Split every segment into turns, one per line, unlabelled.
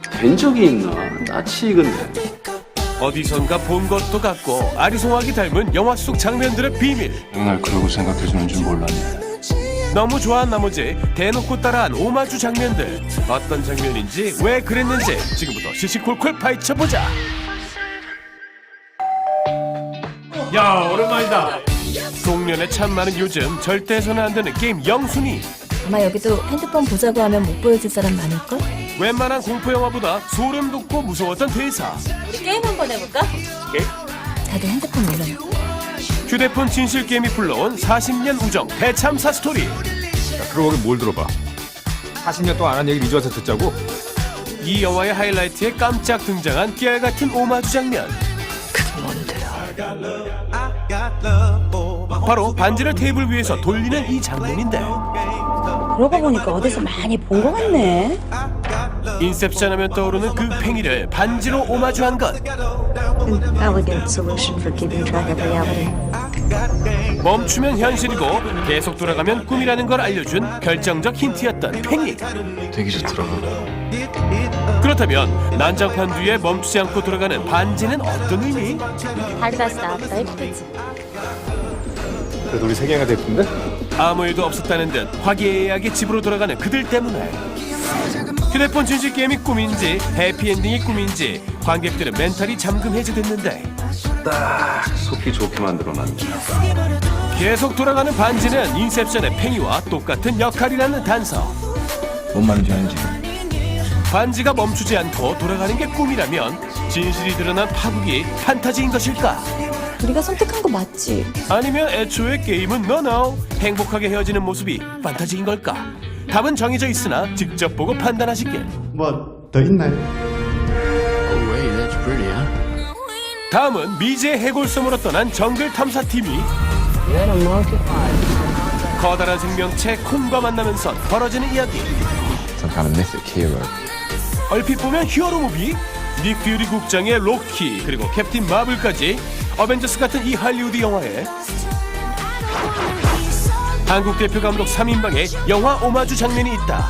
된 적이 있나? 낯이 익은데.
어디선가 본 것도 같고 아리송하게 닮은 영화 속 장면들의 비밀.
날 그러고 생각해주는 줄 몰랐네.
너무 좋아한 나머지 대놓고 따라한 오마주 장면들. 어떤 장면인지 왜 그랬는지 지금부터 시시콜콜 파헤쳐보자.
야, 오랜만이다.
동년에 참 많은 요즘 절대 해서는 안 되는 게임 영순위.
아마 여기도 핸드폰 보자고 하면 못 보여줄 사람 많을걸?
웬만한 공포영화보다 소름 돋고 무서웠던 대사.
우리 게임 한번 해볼까? 다들 핸드폰 올려놓고.
휴대폰 진실 게임이 불러온 40년 우정 대참사 스토리.
들어보긴 뭘 들어봐. 40년 동안 안 한 얘기를 이제 와서 듣자고?
이 영화의 하이라이트에 깜짝 등장한 깨알같은 오마주 장면. 바로 반지를 테이블 위에서 돌리는 이 장면인데,
그러고 보니까 어디서 많이 본 것 같네.
인셉션 하면 떠오르는 그 팽이를 반지로 오마주한 것.
Elegant solution for keeping track of reality.
멈추면 현실이고 계속 돌아가면 꿈이라는 걸 알려준 결정적 힌트였던 팽이.
되게 좋더라.
그렇다면 난장판 뒤에 멈추지 않고 돌아가는 반지는 어떤 의미?
다리 다시 나왔다. 예쁘지?
그래도 우리 세 개가 됐던데?
아무 일도 없었다는 듯 화기애애하게 집으로 돌아가는 그들 때문에 휴대폰 진실 게임이 꿈인지 해피엔딩이 꿈인지 관객들은 멘탈이 잠금 해제됐는데,
딱 속기 좋게 만들어놨네.
계속 돌아가는 반지는 인셉션의 팽이와 똑같은 역할이라는 단서.
뭔 말인지 알지?
반지가 멈추지 않고 돌아가는 게 꿈이라면 진실이 드러난 파국이 판타지인 것일까?
우리가 선택한 거 맞지?
아니면 애초에 게임은 노노, 행복하게 헤어지는 모습이 판타지인 걸까? 답은 정해져 있으나 직접 보고 판단하시길.
뭐 더 있나요?
Oh wait, that's pretty, huh?
다음은 미제의 해골섬으로 떠난 정글 탐사팀이 커다란 생명체 콩과 만나면서 벌어지는 이야기.
Some kind of mythic hero.
얼핏 보면 히어로 무비, 닉 퓨리 국장의 로키, 그리고 캡틴 마블까지 어벤져스 같은 이 할리우드 영화에 한국 대표 감독 3인방의 영화 오마주 장면이 있다.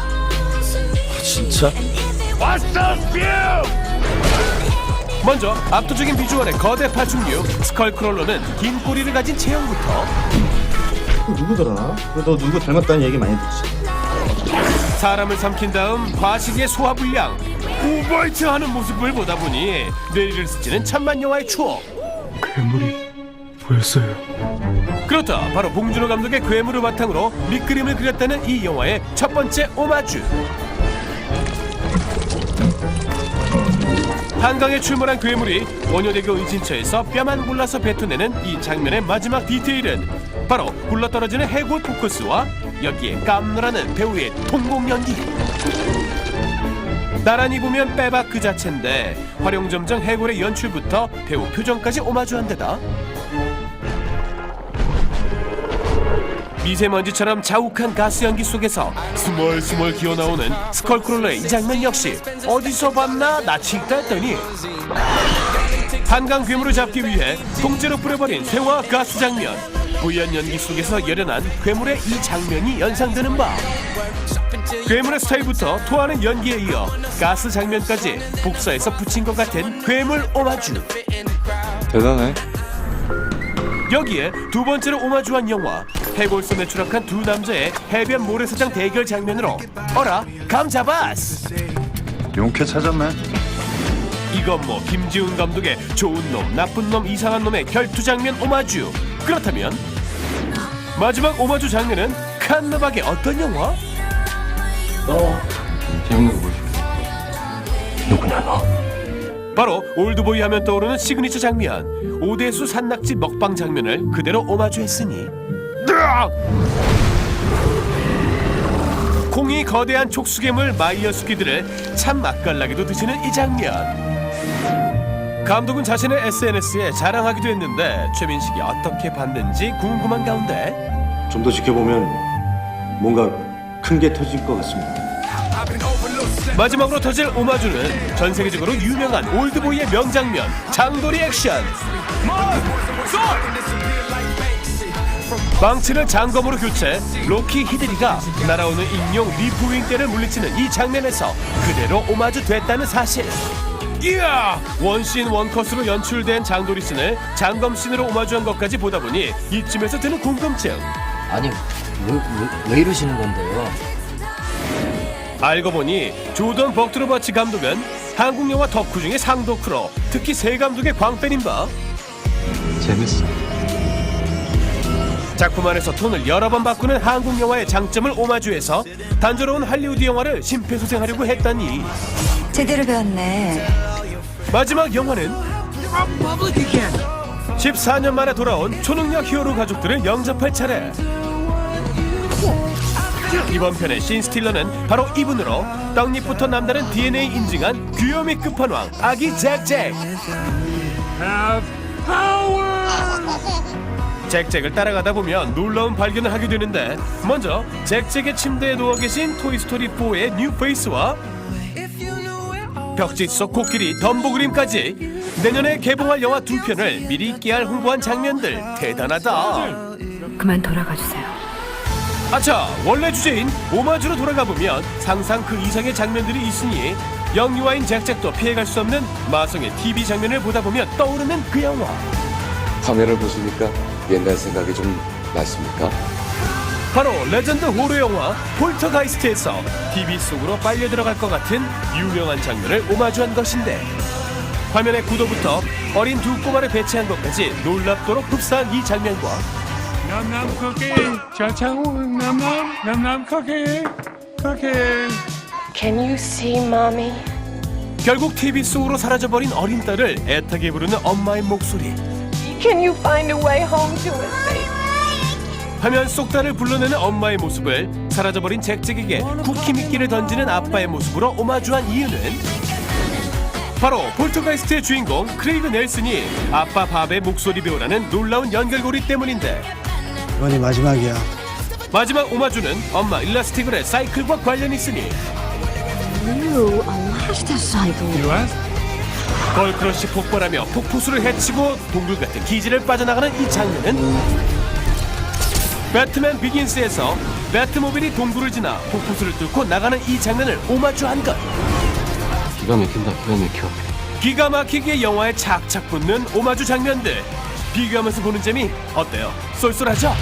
진짜?
먼저 압도적인 비주얼의 거대 파충류 스컬크롤러는 긴 꼬리를 가진 체형부터
누구더라? 너 누구 닮았다는 얘기 많이 듣지.
사람을 삼킨 다음 과식의 소화불량 우벌트하는 모습을 보다 보니 뇌리를 스치는 천만 영화의 추억.
괴물이 보였어요.
그렇다, 바로 봉준호 감독의 괴물을 바탕으로 밑그림을 그렸다는 이 영화의 첫 번째 오마주. 한강에 출몰한 괴물이 원효대교 은신처에서 뼈만 골라서 뱉어내는 이 장면의 마지막 디테일은 바로 굴러떨어지는 해골 포커스와 여기에 깜놀하는 배우의 통곡 연기. 나란히 보면 빼박 그 자체인데 활용점정 해골의 연출부터 배우 표정까지 오마주한 데다 미세먼지처럼 자욱한 가스 연기 속에서 스멀스멀 기어나오는 스컬크롤러의 이 장면 역시 어디서 봤나 낯이 익다 했더니 한강 괴물을 잡기 위해 통째로 뿌려버린 쇠와 가스 장면. 부연 연기 속에서 열연한 괴물의 이 장면이 연상되는 바, 괴물의 스타일부터 토하는 연기에 이어 가스 장면까지 복사해서 붙인 것 같은 괴물 오마주.
대단해.
여기에 두 번째로 오마주한 영화 해골섬에 추락한 두 남자의 해변 모래사장 대결 장면으로 어라 감 잡았어.
용케 찾았네.
이건 뭐 김지훈 감독의 좋은 놈 나쁜 놈 이상한 놈의 결투 장면 오마주. 그렇다면 마지막 오마주 장면은 칸느박의 어떤 영화?
재밌는 거 보여줄게. 누구냐 너?
바로 올드보이 하면 떠오르는 시그니처 장면, 오대수 산낙지 먹방 장면을 그대로 오마주했으니 콩이 거대한 촉수괴물 마이어스퀴드를 참 맛깔나게도 드시는 이 장면. 감독은 자신의 SNS에 자랑하기도 했는데 최민식이 어떻게 봤는지 궁금한 가운데
좀 더 지켜보면 뭔가 큰 게 터질 것 같습니다.
마지막으로 터질 오마주는 전 세계적으로 유명한 올드보이의 명장면 장도리 액션. 망치를 장검으로 교체, 로키 히드리가 날아오는 인용 리프윙 때를 물리치는 이 장면에서 그대로 오마주 됐다는 사실. 이야! 원씬 원컷으로 연출된 장도리 씬을 장검 씬으로 오마주한 것까지 보다 보니 이쯤에서 드는 궁금증.
아니 왜 이러시는 건데요?
알고 보니 조던 벅트로바치 감독은 한국 영화 덕후 중에 상덕후로 특히 세 감독의 광팬인 바.
재밌어.
작품 안에서 톤을 여러 번 바꾸는 한국 영화의 장점을 오마주해서 단조로운 할리우드 영화를 심폐소생하려고 했다니.
제대로 배웠네.
마지막 영화는 14년 만에 돌아온 초능력 히어로 가족들을 영접할 차례. 이번 편의 신 스틸러는 바로 이분으로 떡잎부터 남다른 DNA 인증한 귀요미 끝판왕 아기 잭잭. 잭잭을 따라가다 보면 놀라운 발견을 하게 되는데, 먼저 잭잭의 침대에 누워 계신 토이스토리4의 뉴 페이스와 벽지 속 코끼리 덤보 그림까지 내년에 개봉할 영화 2편을 미리 깨알 홍보한 장면들 대단하다.
그만 돌아가 주세요.
아차, 원래 주제인 오마주로 돌아가보면 상상 그 이상의 장면들이 있으니 영유아인 잭잭도 피해갈 수 없는 마성의 TV 장면을 보다 보면 떠오르는 그 영화.
화면을 보시니까 옛날 생각이 좀 나십니까?
바로 레전드 호러 영화 폴터가이스트에서 TV 속으로 빨려 들어갈 것 같은 유명한 장면을 오마주한 것인데, 화면의 구도부터 어린 두 꼬마를 배치한 것까지 놀랍도록 흡사한 이 장면과
남남 쿠키 저창훈 남남 쿠키.
Can you see, mommy?
결국 TV 속으로 사라져버린 어린 딸을 애타게 부르는 엄마의 목소리.
Can you find a way home to us, baby?
화면 속 딸을 불러내는 엄마의 모습을 사라져버린 잭잭에게 쿠키 미끼를 던지는 아빠의 모습으로 오마주한 이유는 바로 폴터가이스트의 주인공 크레이그 넬슨이 아빠 밥의 목소리 배우라는 놀라운 연결고리 때문인데,
이번이 마지막이야.
마지막 오마주는 엄마 일라스틱을의 사이클과 관련이 있으니
Ooh, a last cycle.
걸크러쉬 폭발하며 폭포수를 헤치고 동굴 같은 기지를 빠져나가는 이 장면은 배트맨 비긴스에서 배트모빌이 동굴을 지나 폭포수를 뚫고 나가는 이 장면을 오마주한 것.
기가 막힌다, 기가 막혀.
기가 막히게 영화에 착착 붙는 오마주 장면들, 비교하면서 보는 재미 어때요? 쏠쏠하죠?